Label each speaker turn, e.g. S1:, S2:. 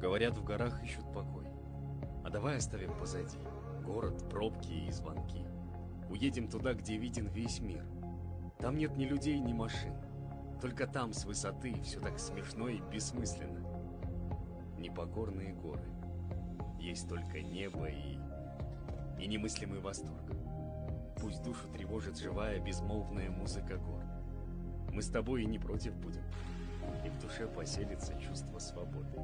S1: Говорят, в горах ищут покой. А давай оставим позади город, пробки и звонки. Уедем туда, где виден весь мир. Там нет ни людей, ни машин. Только там с высоты все так смешно и бессмысленно. Непокорные горы. Есть только небо и немыслимый восторг. Пусть душу тревожит живая, безмолвная музыка гор. Мы с тобой и не против будем, и в душе поселится чувство свободы.